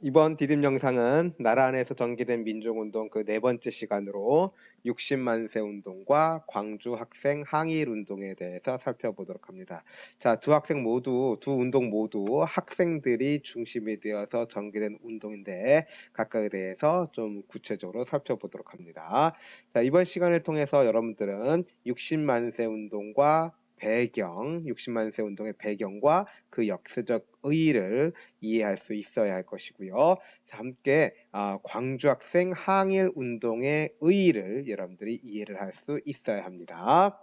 이번 디딤 영상은 나라 안에서 전개된 민족운동 그 네 번째 시간으로 60만세 운동과 광주 학생 항일 운동에 대해서 살펴보도록 합니다. 자, 두 운동 모두 학생들이 중심이 되어서 전개된 운동인데 각각에 대해서 좀 구체적으로 살펴보도록 합니다. 자, 이번 시간을 통해서 여러분들은 60만세 운동과 60만세 운동의 배경과 그 역사적 의의를 이해할 수 있어야 할 것이고요. 자, 함께 광주 학생 항일 운동의 의의를 여러분들이 이해를 할 수 있어야 합니다.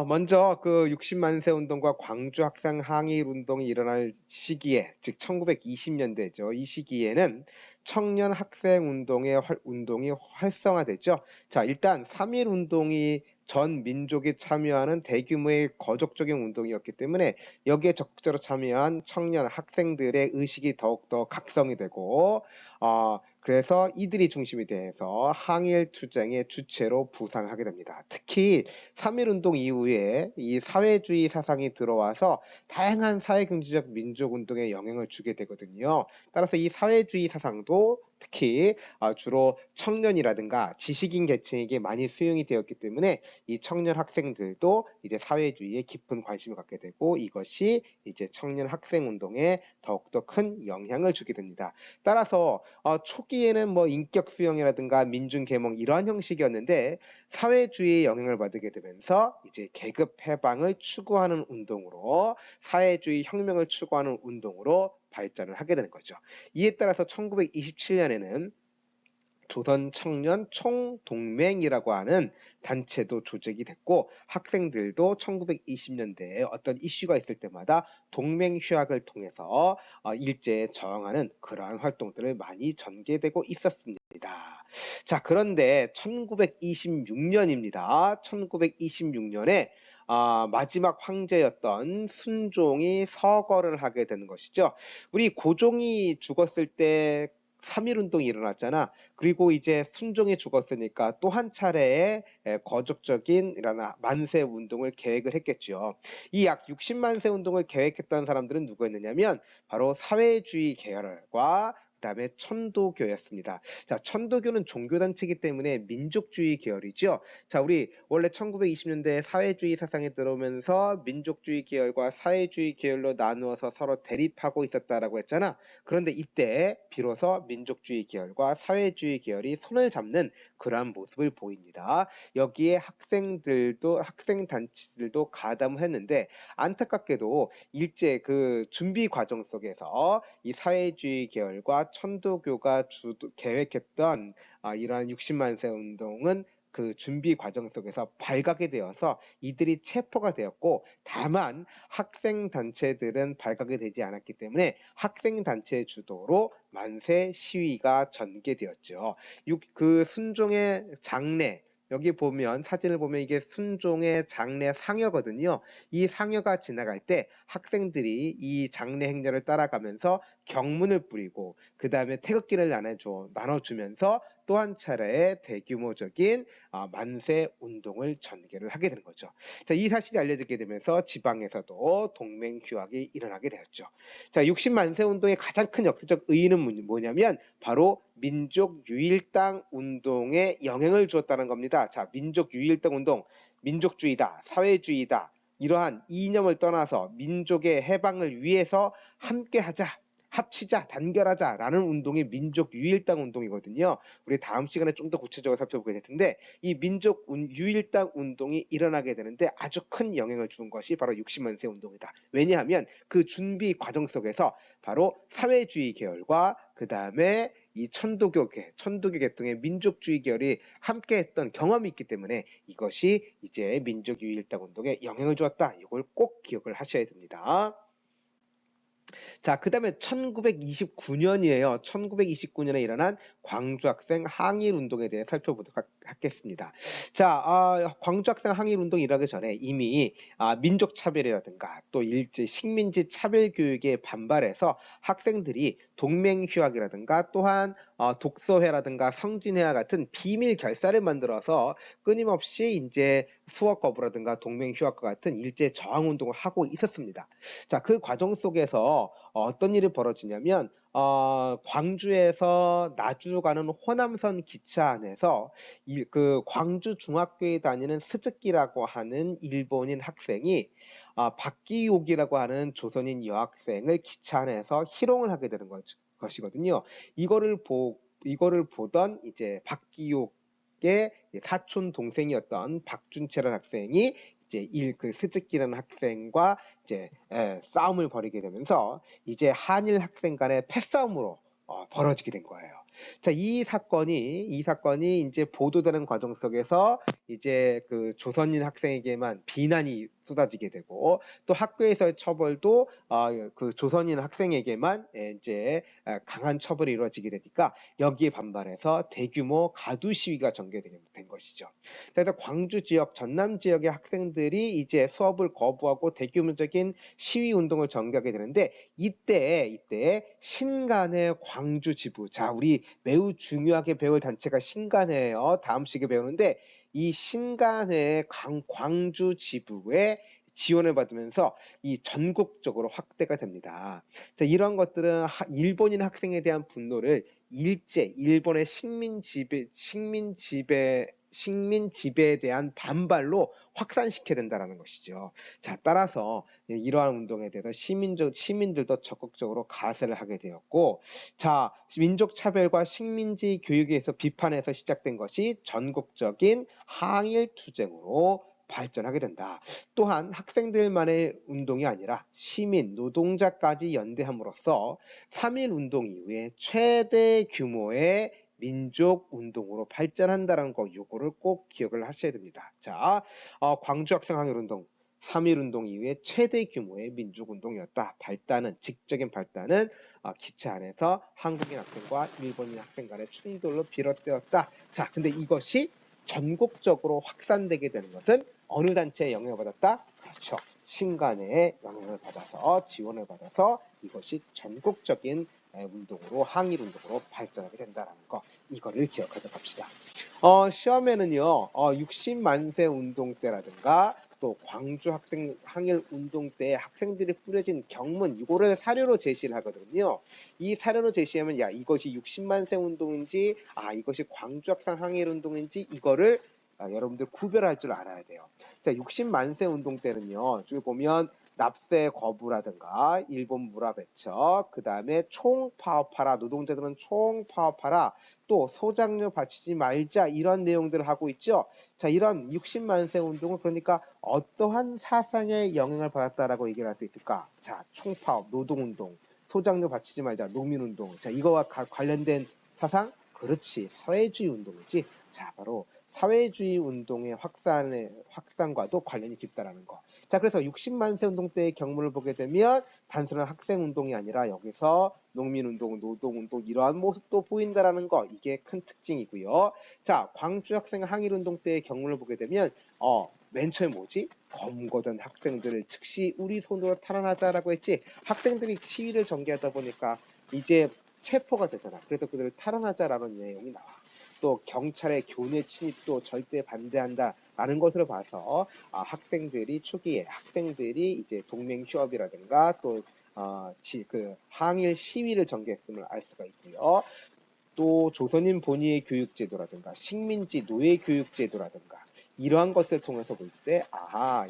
먼저 그 60만세 운동과 광주 학생 항일 운동이 일어날 시기에, 즉 1920년대죠. 이 시기에는 청년 학생 운동이 활성화됐죠. 자, 일단 3.1 운동이 전 민족이 참여하는 대규모의 거족적인 운동이었기 때문에 여기에 적극적으로 참여한 청년 학생들의 의식이 더욱더 각성이 되고 그래서 이들이 중심이 돼서 항일 투쟁의 주체로 부상하게 됩니다. 특히 3.1 운동 이후에 이 사회주의 사상이 들어와서 다양한 사회경제적 민족운동에 영향을 주게 되거든요. 따라서 이 사회주의 사상도 특히 주로 청년이라든가 지식인 계층에게 많이 수용이 되었기 때문에 이 청년 학생들도 이제 사회주의에 깊은 관심을 갖게 되고 이것이 이제 청년 학생 운동에 더욱더 큰 영향을 주게 됩니다. 따라서 초기에는 뭐 인격 수용이라든가 민중 계몽 이러한 형식이었는데 사회주의의 영향을 받게 되면서 이제 계급 해방을 추구하는 운동으로 사회주의 혁명을 추구하는 운동으로 발전을 하게 되는 거죠. 이에 따라서 1927년에는 조선 청년 총동맹이라고 하는 단체도 조직이 됐고 학생들도 1920년대에 어떤 이슈가 있을 때마다 동맹휴학을 통해서 일제에 저항하는 그러한 활동들을 많이 전개되고 있었습니다. 자, 그런데 1926년입니다. 1926년에 마지막 황제였던 순종이 서거를 하게 되는 것이죠. 우리 고종이 죽었을 때 3.1 운동이 일어났잖아. 그리고 이제 순종이 죽었으니까 또 한 차례의 거족적인 만세 운동을 계획을 했겠죠. 이 약 60만세 운동을 계획했던 사람들은 누구였느냐면 바로 사회주의 계열과 그다음에 천도교였습니다. 자, 천도교는 종교단체이기 때문에 민족주의 계열이죠. 자, 우리 원래 1920년대 사회주의 사상에 들어오면서 민족주의 계열과 사회주의 계열로 나누어서 서로 대립하고 있었다라고 했잖아. 그런데 이때 비로소 민족주의 계열과 사회주의 계열이 손을 잡는 그러한 모습을 보입니다. 여기에 학생 단체들도 가담을 했는데 안타깝게도 일제 그 준비 과정 속에서 이 사회주의 계열과 천도교가 계획했던 이러한 60만세 운동은 그 준비 과정 속에서 발각이 되어서 이들이 체포가 되었고 다만 학생 단체들은 발각이 되지 않았기 때문에 학생 단체 주도로 만세 시위가 전개되었죠. 그 순종의 장례 여기 보면 사진을 보면 이게 순종의 장례 상여거든요. 이 상여가 지나갈 때 학생들이 이 장례 행렬을 따라가면서 경문을 뿌리고 그 다음에 태극기를 나눠주면서 또 한 차례의 대규모적인 만세 운동을 전개를 하게 되는 거죠. 자, 이 사실이 알려지게 되면서 지방에서도 동맹휴학이 일어나게 되었죠. 자, 60만세 운동의 가장 큰 역사적 의의는 뭐냐면 바로 민족유일당 운동에 영향을 주었다는 겁니다. 자, 민족유일당 운동, 민족주의다, 사회주의다 이러한 이념을 떠나서 민족의 해방을 위해서 함께하자, 합치자, 단결하자라는 운동이 민족유일당 운동이거든요. 우리 다음 시간에 좀 더 구체적으로 살펴보게 될 텐데 이 민족유일당 운동이 일어나게 되는데 아주 큰 영향을 준 것이 바로 60만세 운동이다. 왜냐하면 그 준비 과정 속에서 바로 사회주의 계열과 그 다음에 이 천도교 계통의 민족주의 계열이 함께했던 경험이 있기 때문에 이것이 이제 민족유일당 운동에 영향을 주었다. 이걸 꼭 기억을 하셔야 됩니다. 자, 그 다음에 1929년이에요. 1929년에 일어난 광주학생 항일운동에 대해 살펴보도록 하겠습니다. 자, 광주학생 항일운동이 일어나기 전에 이미 민족차별이라든가 또 일제 식민지 차별교육에 반발해서 학생들이 동맹휴학이라든가 또한 독서회라든가 성진회와 같은 비밀 결사를 만들어서 끊임없이 이제 수억 거부라든가 동맹 휴학과 같은 일제 저항 운동을 하고 있었습니다. 자, 그 과정 속에서 어떤 일이 벌어지냐면 광주에서 나주로 가는 호남선 기차 안에서 그 광주 중학교에 다니는 스즈키라고 하는 일본인 학생이 박기옥이라고 하는 조선인 여학생을 기차 안에서 희롱을 하게 되는 것이거든요. 이거를 보던 이제 박기옥의 사촌 동생이었던 박준채라는 학생이 이제 그 스즈키라는 학생과 이제 싸움을 벌이게 되면서 이제 한일 학생 간의 패싸움으로 벌어지게 된 거예요. 자, 이 사건이 이제 보도되는 과정 속에서 이제 그 조선인 학생에게만 비난이 쏟아지게 되고 또 학교에서의 처벌도 그 조선인 학생에게만 이제 강한 처벌이 이루어지게 되니까 여기에 반발해서 대규모 가두 시위가 전개된 것이죠. 그래서 광주 지역, 전남 지역의 학생들이 이제 수업을 거부하고 대규모적인 시위 운동을 전개하게 되는데 이때 신간의 광주 지부, 자, 우리 매우 중요하게 배울 단체가 신간회예요. 다음 시기에 배우는데 이 신간회 광주 지부에 지원을 받으면서 이 전국적으로 확대가 됩니다. 자, 이런 것들은 일본인 학생에 대한 분노를 일본의 식민 지배에 대한 반발로 확산시켜야 된다는 것이죠. 자, 따라서 이러한 운동에 대해서 시민들도 적극적으로 가세를 하게 되었고, 자, 민족 차별과 식민지 교육에서 비판에서 시작된 것이 전국적인 항일 투쟁으로 발전하게 된다. 또한 학생들만의 운동이 아니라 시민, 노동자까지 연대함으로써 3.1 운동 이후에 최대 규모의 민족 운동으로 발전한다는 거, 요거를 꼭 기억을 하셔야 됩니다. 자, 광주 학생 항일 운동, 3.1 운동 이후에 최대 규모의 민족 운동이었다. 직접적인 발단은 기차 안에서 한국인 학생과 일본인 학생 간의 충돌로 비롯되었다. 자, 근데 이것이 전국적으로 확산되게 되는 것은 어느 단체의 영향을 받았다? 그렇죠. 신간의 영향을 받아서, 지원을 받아서 이것이 전국적인 운동으로, 항일 운동으로 발전하게 된다는 거, 이거를 기억하도록 합시다. 시험에는요, 60만세 운동 때라든가 또 광주 학생 항일 운동 때 학생들이 뿌려진 경문, 이거를 사료로 제시를 하거든요. 이 사료로 제시하면 야, 이것이 60만세 운동인지 이것이 광주 학생 항일 운동인지 이거를 여러분들 구별할 줄 알아야 돼요. 자, 60만세 운동 때는요, 저기 보면 납세 거부라든가 일본 무라배척, 그 다음에 총 파업하라, 노동자들은 총 파업하라, 또 소장료 바치지 말자, 이런 내용들을 하고 있죠. 자, 이런 60만세 운동은 그러니까 어떠한 사상의 영향을 받았다라고 얘기를 할 수 있을까? 자, 총파업, 노동운동, 소장료 바치지 말자, 농민운동. 자, 이거와 관련된 사상? 그렇지, 사회주의 운동이지. 자, 바로 사회주의 운동의 확산과도 관련이 깊다라는 거. 자, 그래서 60만세 운동 때의 경문을 보게 되면 단순한 학생 운동이 아니라 여기서 농민운동, 노동운동 이러한 모습도 보인다라는 거, 이게 큰 특징이고요. 자, 광주 학생 항일 운동 때의 경문을 보게 되면 맨 처음에 뭐지? 검거된 학생들을 즉시 우리 손으로 탈환하자라고 했지. 학생들이 시위를 전개하다 보니까 이제 체포가 되잖아. 그래서 그들을 탈환하자라는 내용이 나와. 또 경찰의 교내 침입도 절대 반대한다라는 것으로 봐서 초기에 학생들이 이제 동맹 휴업이라든가 또 그 항일 시위를 전개했음을 알 수가 있고요. 또 조선인 본위의 교육제도라든가 식민지 노예 교육제도라든가 이러한 것들을 통해서 볼 때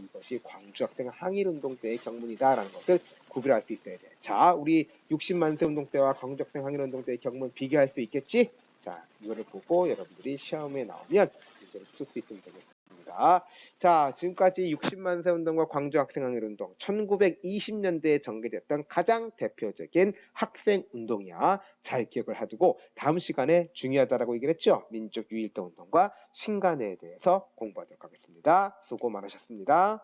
이것이 광주 학생 항일운동 때의 경문이다라는 것을 구별할 수 있어야 돼. 자, 우리 60만세 운동 때와 광주 학생 항일운동 때의 경문 비교할 수 있겠지? 자, 이거를 보고 여러분들이 시험에 나오면 문제를 풀 수 있으면 되겠습니다. 자, 지금까지 60만세 운동과 광주 학생 항일 운동, 1920년대에 전개됐던 가장 대표적인 학생 운동이야. 잘 기억을 해두고 다음 시간에 중요하다라고 얘기를 했죠. 민족 유일도 운동과 신간회에 대해서 공부하도록 하겠습니다. 수고 많으셨습니다.